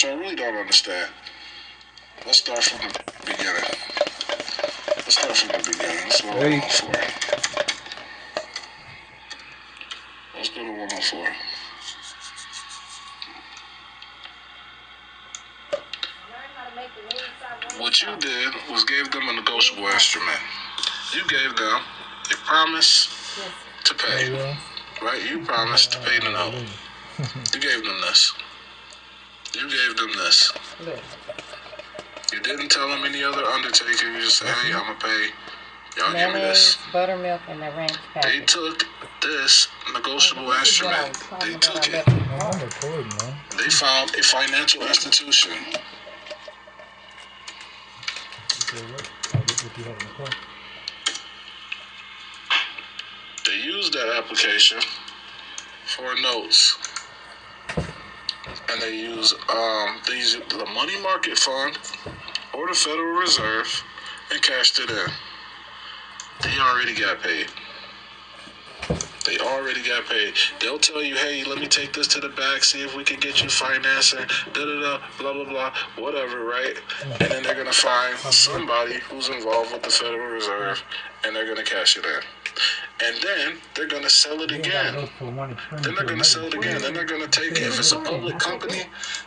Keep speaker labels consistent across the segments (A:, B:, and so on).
A: which I really don't understand. Let's start from the beginning. Let's start from the beginning. Let's go to 104. Let's go to 104. What you did was gave them a negotiable instrument. You gave them a promise to pay. Right? You promised to pay the note. You gave them this. You gave them this. You didn't tell them any other undertaking. You just said, hey, I'm going to pay. Y'all give me this.
B: Buttermilk, and the ranch package.
A: They took this negotiable instrument. They took it. They found a financial institution. They used that application for notes. And they use the money market fund or the Federal Reserve and cashed it in. They already got paid. They already got paid. They'll tell you, hey, let me take this to the back, see if we can get you financing, da-da-da, blah, blah, blah, whatever, right? And then they're going to find somebody who's involved with the Federal Reserve, and they're going to cash it in. And then they're going to sell it again. Then they're going to sell it again. Then they're going to take it. If it's a public company,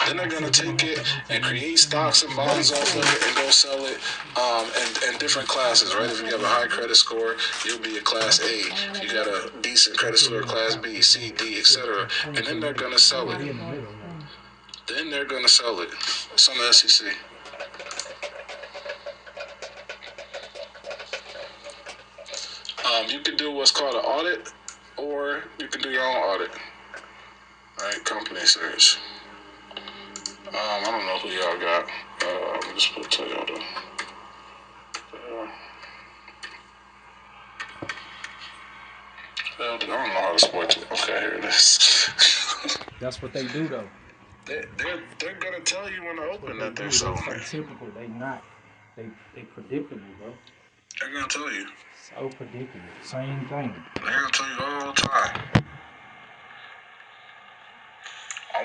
A: then they're going to take it and create stocks and bonds off of it and go sell it in different classes, right? If you have a high credit score, you'll be a Class A. You got a decent credit score, Class B, C, D, etc. And then they're going to sell it. Then they're going to sell it. It's on the SEC. You can do what's called an audit, or you can do your own audit. Right? Company search. I don't know who y'all got. Let me just put Toyota. I don't know how to spell it. Okay, here it is.
C: That's what they do, though.
A: They're gonna tell you when to open that they're selling it.
C: Typical. They predictable, bro.
A: They're gonna tell you.
C: So predictable. Same thing.
A: They're gonna tell you all the time. I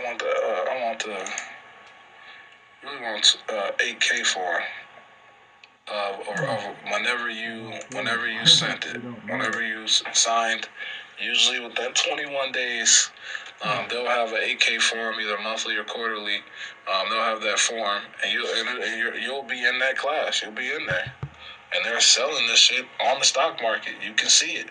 A: really want 8K form of whenever you sent it, whenever you signed. Usually within 21 days, they'll have an 8K form, either monthly or quarterly. They'll have that form, and you'll be in that class. You'll be in there. And they're selling this shit on the stock market. You can see it.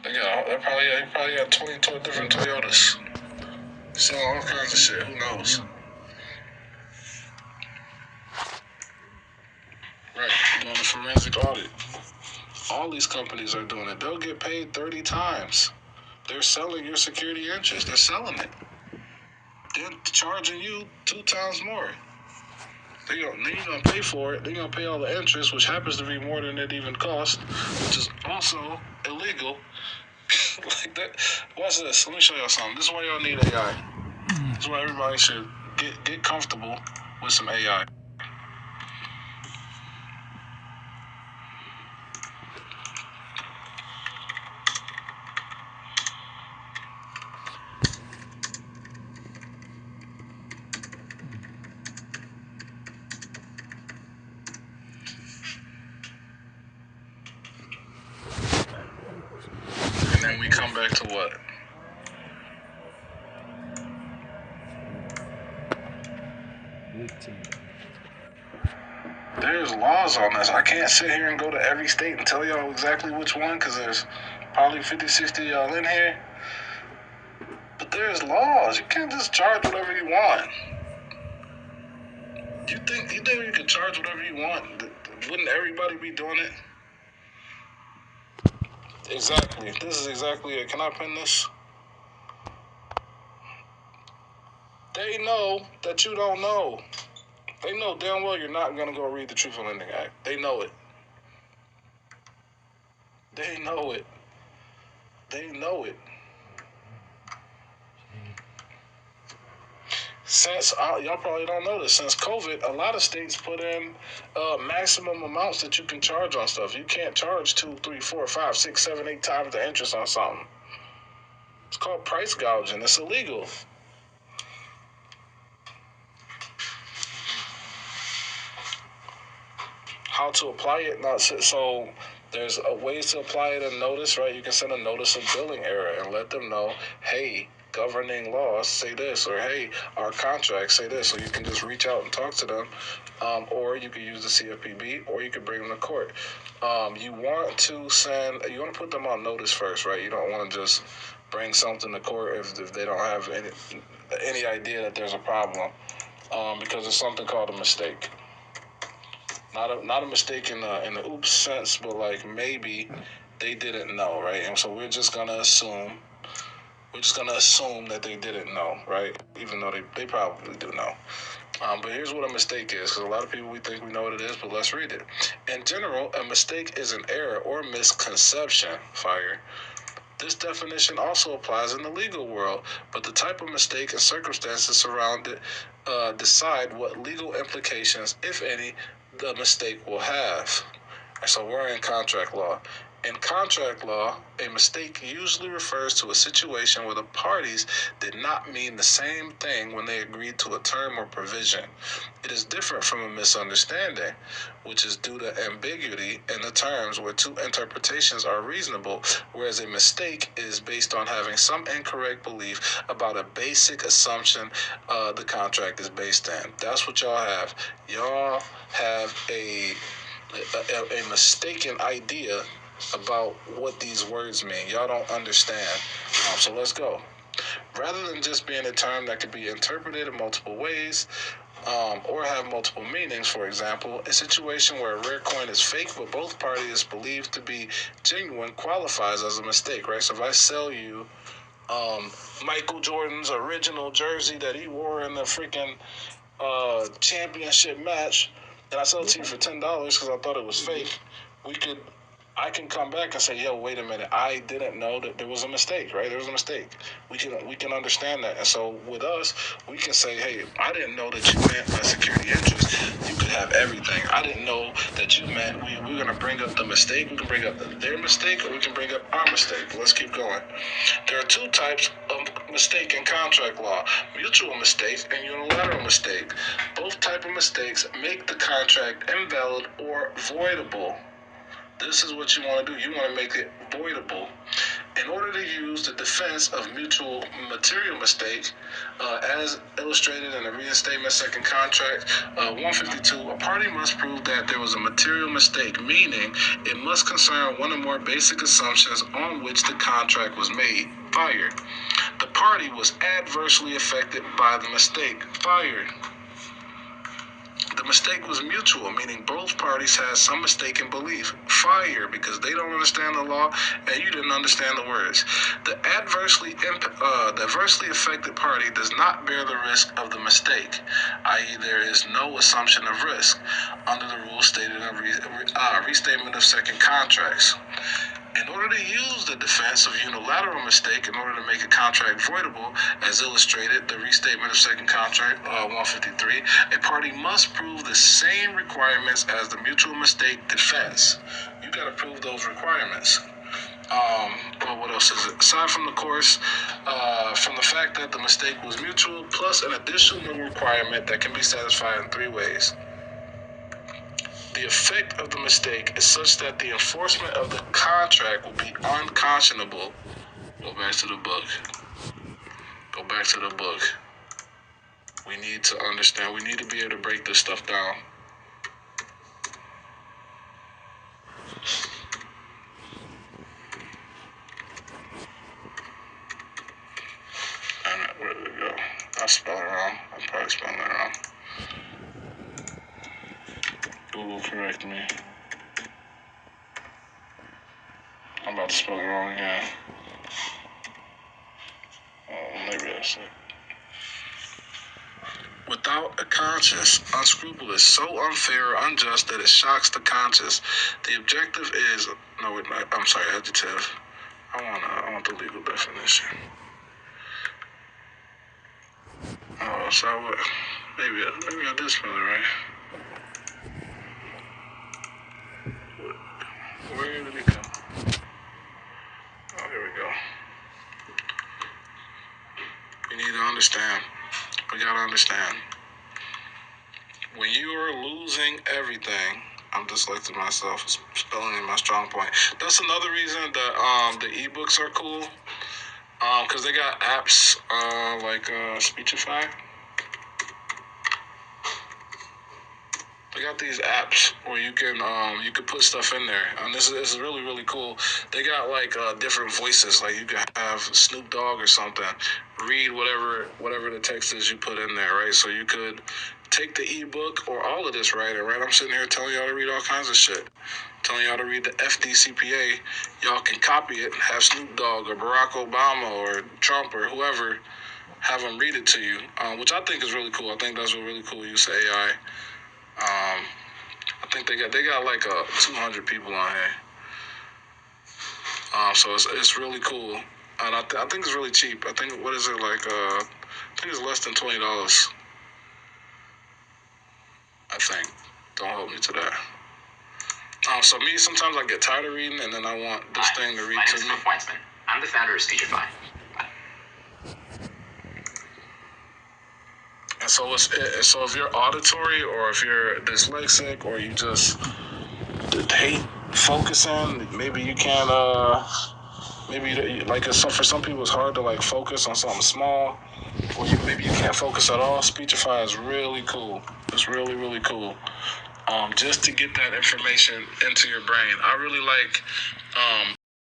A: They probably got 20 different Toyotas. Selling all kinds of shit. Who knows? Right. Doing a forensic audit. All these companies are doing it. They'll get paid 30 times. They're selling your security interest. They're selling it. They're charging you 2 times more. They're going to pay for it. They're going to pay all the interest, which happens to be more than it even costs, which is also illegal. Like that. Watch this. Let me show y'all something. This is why y'all need AI. This is why everybody should get comfortable with some AI. And then we come back to what? There's laws on this. I can't sit here and go to every state and tell y'all exactly which one, because there's probably 50, 60 y'all in here. But there's laws. You can't just charge whatever you want. You think you can charge whatever you want? Wouldn't everybody be doing it? Exactly. This is exactly it. Can I pin this? They know that you don't know. They know damn well you're not going to go read the Truth in Lending Act. They know it. They know it. They know it. Since y'all probably don't know this, since COVID, a lot of states put in maximum amounts that you can charge on stuff. You can't charge 2, 3, 4, 5, 6, 7, 8 times the interest on something. It's called price gouging. It's illegal. How to apply it? Not so. There's a ways to apply it in notice, right? You can send a notice of billing error and let them know, hey, governing laws say this, or hey, our contracts say this. So you can just reach out and talk to them, or you could use the CFPB, or you could bring them to court. You want to put them on notice first, right? You don't want to just bring something to court if they don't have any idea that there's a problem, because it's something called a mistake. Not a mistake in the oops sense, but like maybe they didn't know, right? And so we're just gonna assume that they didn't know, right? Even though they probably do know. But here's what a mistake is, because a lot of people, we think we know what it is, but let's read it. In general, a mistake is an error or misconception. Fire. This definition also applies in the legal world, but the type of mistake and circumstances surrounding it decide what legal implications, if any, the mistake will have. And so we're in contract law. In contract law, a mistake usually refers to a situation where the parties did not mean the same thing when they agreed to a term or provision. It is different from a misunderstanding, which is due to ambiguity in the terms where two interpretations are reasonable, whereas a mistake is based on having some incorrect belief about a basic assumption the contract is based in. That's what y'all have. Y'all have a mistaken idea about what these words mean. Y'all don't understand. So let's go. Rather than just being a term that could be interpreted in multiple ways, or have multiple meanings, for example, a situation where a rare coin is fake but both parties believe to be genuine qualifies as a mistake, right? So if I sell you Michael Jordan's original jersey that he wore in the freaking championship match, and I sell it to you for $10 because I thought it was fake, I can come back and say, yo, wait a minute, I didn't know that there was a mistake, right? There was a mistake. We can understand that. And so with us, we can say, hey, I didn't know that you meant by security interest, you could have everything. I didn't know that you meant we're going to bring up the mistake. We can bring up their mistake, or we can bring up our mistake. But let's keep going. There are two types of mistake in contract law: mutual mistake and unilateral mistake. Both type of mistakes make the contract invalid or voidable. This is what you want to do. You want to make it voidable. In order to use the defense of mutual material mistake, as illustrated in the reinstatement second contract 152, a party must prove that there was a material mistake, meaning it must concern one or more basic assumptions on which the contract was made. Fired. The party was adversely affected by the mistake. Fired. The mistake was mutual, meaning both parties had some mistaken belief. Fire, because they don't understand the law and you didn't understand the words. The adversely affected party does not bear the risk of the mistake, i.e. there is no assumption of risk under the rules stated in restatement of second contracts. In order to use the defense of unilateral mistake in order to make a contract voidable, as illustrated, the restatement of second contract 153, a party must prove the same requirements as the mutual mistake defense. You got to prove those requirements. Well, what else is it? Aside from the course, from the fact that the mistake was mutual, plus an additional requirement that can be satisfied in three ways. The effect of the mistake is such that the enforcement of the contract will be unconscionable. Go back to the book. Go back to the book. We need to understand. We need to be able to break this stuff down. Alright, where did it go? I spelled it wrong. I'm probably spelling it wrong. Google, correct me. I'm about to spell it wrong again. Maybe that's it. Without a conscience, unscrupulous, so unfair or unjust that it shocks the conscience. The objective is adjective. I want the legal definition. Oh, so maybe I did spell it right. Where did it go? Oh, here we go. You need to understand. We gotta understand. When you are losing everything, I'm dyslexic myself. Spelling is my strong point. That's another reason that the ebooks are cool. Cause they got apps like Speechify. They got these apps where you can put stuff in there, and this is really really cool. They got like different voices, like you can have Snoop Dogg or something read whatever the text is you put in there, right? So you could take the ebook or all of this, right? And right, I'm sitting here telling y'all to read all kinds of shit, telling y'all to read the FDCPA. Y'all can copy it, have Snoop Dogg or Barack Obama or Trump or whoever have them read it to you, which I think is really cool. I think that's a really cool use of AI. I think they got like 200 people on here. So it's really cool, and I think it's really cheap. I think what is it like? I think it's less than $20. I think. Don't hold me to that. So me sometimes I get tired of reading, and then I want this thing to read to me.
D: My name is Weitzman. I'm the founder of Speechify.
A: And so so if you're auditory or if you're dyslexic or you just hate focusing, maybe you can't maybe like for some people it's hard to like focus on something small, or maybe you can't focus at all. Speechify is really cool. It's really really cool. Just to get that information into your brain. I really like